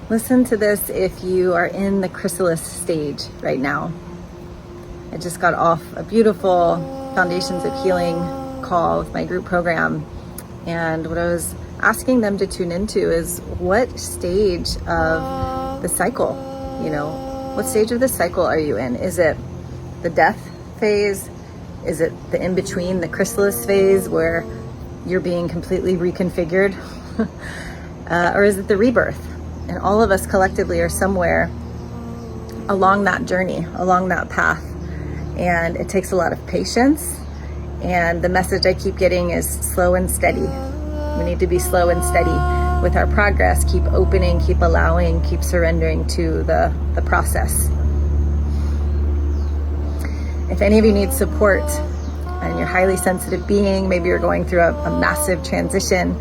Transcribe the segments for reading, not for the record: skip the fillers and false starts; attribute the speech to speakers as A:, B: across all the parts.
A: Listen to this if you are in the chrysalis stage right now. I just got off a beautiful Foundations of Healing call with my group program. And what I was asking them to tune into is what stage of the cycle, what stage of the cycle are you in? Is it the death phase? Is it the in-between, the chrysalis phase where you're being completely reconfigured? Or is it the rebirth? And all of us collectively are somewhere along that journey, along that path. And it takes a lot of patience. And the message I keep getting is slow and steady. We need to be slow and steady with our progress. Keep opening, keep allowing, keep surrendering to the process. If any of you need support and you're a highly sensitive being, maybe you're going through a massive transition,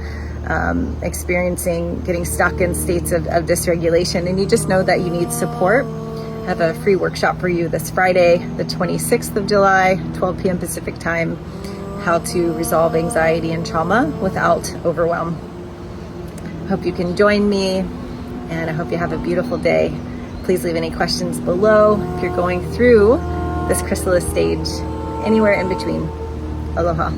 A: getting stuck in states of dysregulation, and you just know that you need support, I have a free workshop for you this Friday, the 26th of July, 12 p.m. Pacific time, how to resolve anxiety and trauma without overwhelm. Hope you can join me, and I hope you have a beautiful day. Please leave any questions below if you're going through this chrysalis stage, anywhere in between. Aloha.